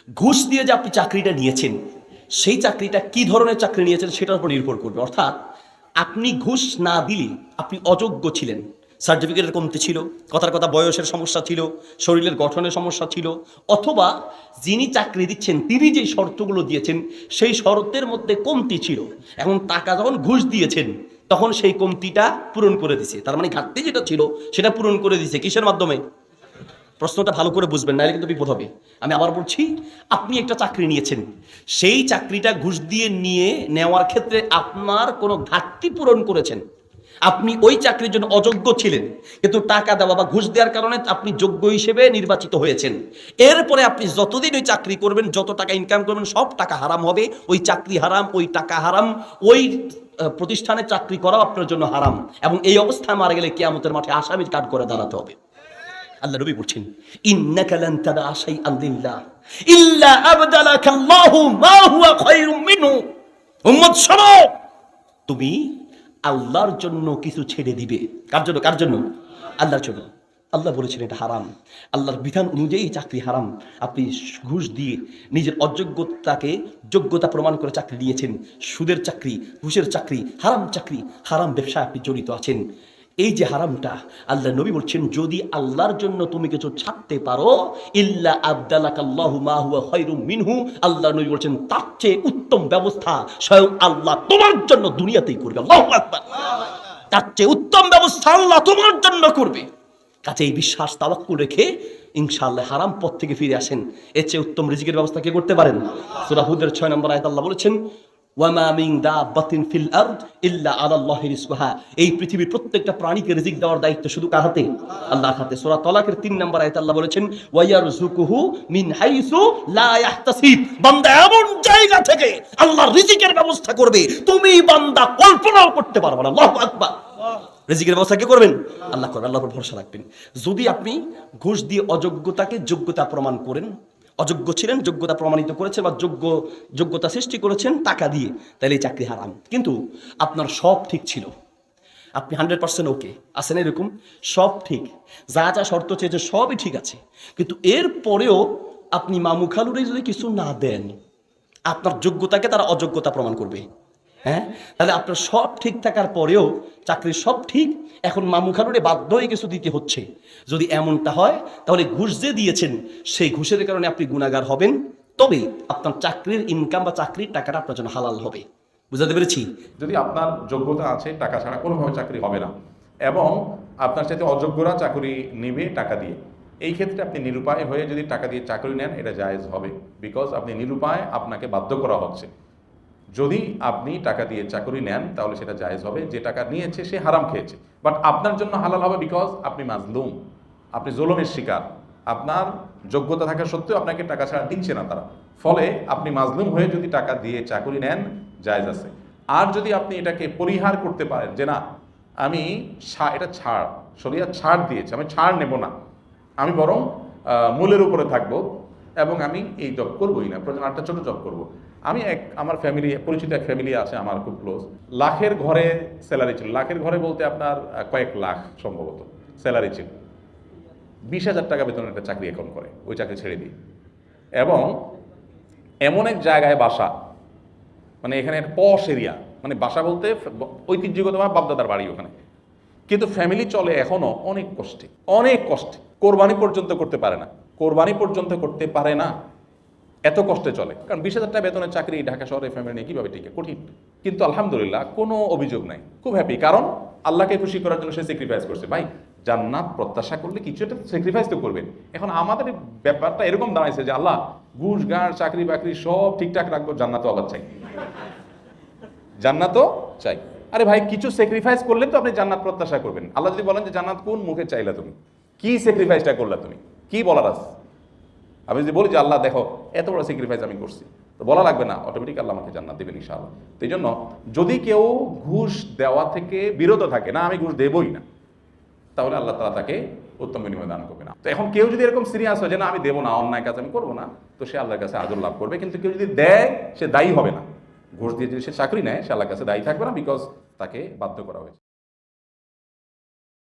ঘুষ দিয়ে যে আপনি চাকরিটা নিয়েছেন, সেই চাকরিটা কি ধরনের চাকরি নিয়েছেন সেটার উপর নির্ভর করবে। অর্থাৎ আপনি ঘুষ না দিলে আপনি অযোগ্য ছিলেন, সার্টিফিকেটের কমতি ছিল, কথার কথা বয়সের সমস্যা ছিল, শরীরের গঠনের সমস্যা ছিল, অথবা যিনি চাকরি দিচ্ছেন তিনি যে শর্তগুলো দিয়েছেন সেই শর্তের মধ্যে কমতি ছিল। এখন টাকা যখন ঘুষ দিয়েছেন তখন সেই কমতিটা পূরণ করে দিছে, তার মানে ঘাটতি যেটা ছিল সেটা পূরণ করে দিছে। কিসের মাধ্যমে? প্রশ্নটা ভালো করে বুঝবেন, নাহলে কিন্তু বিপদ হবে। আমি আবার বলছি, আপনি একটা চাকরি নিয়েছেন, সেই চাকরিটা ঘুষ দিয়ে নেওয়ার ক্ষেত্রে আপনার কোনো ঘাটতি পূরণ করেছেন। আপনি ওই চাকরির জন্য অযোগ্য ছিলেন, কিন্তু টাকা দেওয়া বা ঘুষ দেওয়ার কারণে আপনি যোগ্য হিসেবে নির্বাচিত হয়েছেন। এরপরে আপনি যতদিন ওই চাকরি করবেন, যত টাকা ইনকাম করবেন, সব টাকা হারাম হবে। ওই চাকরি হারাম, ওই টাকা হারাম, ওই প্রতিষ্ঠানে চাকরি করাও আপনার জন্য হারাম। এবং এই অবস্থায় মারা গেলে কিয়ামতের মাঠে আসামির কাঠ করে দাঁড়াতে হবে। আল্লাহ নবী বলছেন, ইন্নাকা লান তাদা শাইআন লিল্লাহ ইল্লা আবদালাকা আল্লাহু মা হুয়া খায়রুম মিনহু। উম্মত শোনো, তুমি আল্লাহর জন্য কিছু ছেড়ে দিবে। কার জন্য? কার জন্য? আল্লাহর জন্য। আল্লাহ বলেছেন এটা হারাম, আল্লাহর বিধান অনুযায়ী চাকরি হারাম। আপনি ঘুষ দিয়ে নিজের অযোগ্যতাকে যোগ্যতা প্রমাণ করে চাকরি নিয়েছেন। সুদের চাকরি, ঘুষের চাকরি, হারাম চাকরি, হারাম ব্যবসায় আপনি জড়িত আছেন। এই যে হারামটা, আল্লাহ নবী বলছেন যদি আল্লাহর জন্য তুমি কিছু ছাড়তে পারো, ইল্লা আবদালাকাল্লাহু মা হুয়া খায়রুম মিনহু, আল্লাহ নবী বলছেন তার চেয়ে উত্তম ব্যবস্থা স্বয়ং আল্লাহ তোমার জন্য দুনিয়াতেই করবে। আল্লাহু আকবার। তার চেয়ে উত্তম ব্যবস্থা আল্লাহ তোমার জন্য করবে। কাছে এই বিশ্বাস তাওয়াক্কুল রেখে ইনশাআল্লাহ হারাম পথ থেকে ফিরে আসেন। এর চেয়ে উত্তম রিজিকের ব্যবস্থা কে করতে পারেন? সূরা হুদের 6 নম্বর আয়াত আল্লাহ বলেছেন, ওয়ামা মিন দাব্বাতিন ফিল আরদ ইল্লা আলাল্লাহি রিজকুহা। এই পৃথিবীর প্রত্যেকটা প্রাণীকে রিজিক দেওয়ার দায়িত্ব শুধু কার হাতে? আল্লাহর হাতে। সূরা তালাকের 3 নম্বর আয়াতে আল্লাহ বলেছেন, ওয়ায়ারযুকুহু মিন হাইসু লা ইয়াহতাসিব। বান্দা এমন জায়গা থেকে আল্লাহর রিজিকের ব্যবস্থা করবে তুমি বান্দা কল্পনাও করতে পারবে না। আল্লাহু আকবার। রিজিকের ব্যবস্থা কে করবেন? আল্লাহ করবেন। আল্লাহর উপর ভরসা রাখবেন। যদি আপনি ঘুষ দিয়ে অযোগ্যতাকে যোগ্যতা প্রমাণ করেন, অযোগ্য ছিলেন, যোগ্যতা প্রমাণিত করেছেন বা যোগ্যতা সৃষ্টি করেছেন টাকা দিয়ে, তাহলে এই চাকরি হারাম। কিন্তু আপনার সব ঠিক ছিল, আপনি 100% ওকে আছেন, এরকম সব ঠিক, যা যা শর্ত চেয়েছে সবই ঠিক আছে, কিন্তু এরপরেও আপনি মামুখালুরে যদি কিছু না দেন, আপনার যোগ্যতাকে তারা অযোগ্যতা প্রমাণ করবে। হ্যাঁ, তাহলে আপনার সব ঠিক থাকার পরেও চাকরির সব ঠিক, এখন মামু খালুরে বাধ্য হয়ে কিছু দিতে হচ্ছে। যদি এমনটা হয় তাহলে ঘুষ যে দিয়েছেন সেই ঘুষের কারণে আপনি গুনাহগার হবেন, তবে আপনার চাকরির ইনকাম বা চাকরির টাকাটা আপনার জন্য হালাল হবে। বুঝাতে পেরেছি? যদি আপনার যোগ্যতা আছে, টাকা ছাড়া কোনোভাবে চাকরি হবে না, এবং আপনার সাথে অযোগ্যরা চাকরি নেবে টাকা দিয়ে, এই ক্ষেত্রে আপনি নিরুপায় হয়ে যদি টাকা দিয়ে চাকরি নেন, এটা জায়েজ হবে। বিকজ আপনি নিরুপায়, আপনাকে বাধ্য করা হচ্ছে। যদি আপনি টাকা দিয়ে চাকরি নেন তাহলে সেটা জায়েজ হবে। যে টাকা নিয়েছে সে হারাম খেয়েছে, বাট আপনার জন্য হালাল হবে, বিকজ আপনি মাজলুম, আপনি জুলুমের শিকার। আপনার যোগ্যতা থাকা সত্ত্বেও আপনাকে টাকা ছাড়া দিচ্ছে না তারা, ফলে আপনি মাজলুম হয়ে যদি টাকা দিয়ে চাকরি নেন, জায়েজ আছে। আর যদি আপনি এটাকে পরিহার করতে পারেন যে না, আমি এটা ছাড়, শরিয়াত ছাড় দিয়েছে, আমি ছাড় নেব না, আমি বরং মূলের উপরে থাকবো এবং আমি এই জব করবোই না, প্রয়োজন একটা ছোটো জব করবো। আমি আমার ফ্যামিলি, পরিচিত এক ফ্যামিলি আছে আমার খুব ক্লোজ, লাখের ঘরে স্যালারি ছিল। লাখের ঘরে বলতে আপনার কয়েক লাখ সম্ভবত স্যালারি ছিল। 20,000 টাকা বেতনের একটা চাকরি এখন করে, ওই চাকরি ছেড়ে দিয়ে, এবং এমন এক জায়গায় বাসা, মানে এখানে পশ এরিয়া, মানে বাসা বলতে ঐতিহ্যগতভাবে বাপদাদার বাড়ি ওখানে, কিন্তু ফ্যামিলি চলে এখনো অনেক কষ্টে, অনেক কষ্টে। কোরবানি পর্যন্ত করতে পারে না, কোরবানি পর্যন্ত করতে পারে না, এত কষ্টে চলে। কারণ 20,000 টাকা বেতনের চাকরি ঢাকা শহরে ফ্যামিলি নিয়ে কীভাবে টিকে? কঠিন। কিন্তু আলহামদুলিল্লাহ কোনো অভিযোগ নাই, খুব হ্যাপি, কারণ আল্লাহকে খুশি করার জন্য সে স্যাক্রিফাইস করছে। ভাই, জান্নাত প্রত্যাশা করলে কিছু একটা স্যাক্রিফাইস তো করবেন। এখন আমাদের ব্যাপারটা এরকম দাঁড়াইছে যে আল্লাহ ঘুষ গাঁড় চাকরি বাকরি সব ঠিকঠাক রাখবো, জান্নাতও আবার চাই, জান্নাতও চাই। আরে ভাই, কিছু স্যাক্রিফাইস করলে তো আপনি জান্নাত প্রত্যাশা করবেন। আল্লাহ যদি বলেন যে জান্নাত কোন মুখে চাইলা, তুমি কি স্যাক্রিফাইসটা করলা, তুমি কি বলার আছে? আমি যদি বলি যে আল্লাহ দেখো এত বড় স্যাক্রিফাইস আমি করছি, তো বলা লাগবে না, অটোমেটিক আল্লাহ আমাকে জান্নাত দেবেন ইনশাআল্লাহ। তো এই জন্য যদি কেউ ঘুষ দেওয়া থেকে বিরত থাকে, না আমি ঘুষ দেবই না, তাহলে আল্লাহ তাআলা তাকে উত্তম বিনিময় দান করবে না। তো এখন কেউ যদি এরকম সিরিয়াস হয় যে না আমি দেবো না, অন্যায় কাজ আমি করবো না, তো সে আল্লাহর কাছে আদর লাভ করবে। কিন্তু কেউ যদি দেয়, সে দায়ী হবে না। ঘুষ দিয়ে যদি সে চাকরি নেয়, সে আল্লাহর কাছে দায়ী থাকবে না, বিকজ তাকে বাধ্য করা হয়েছে।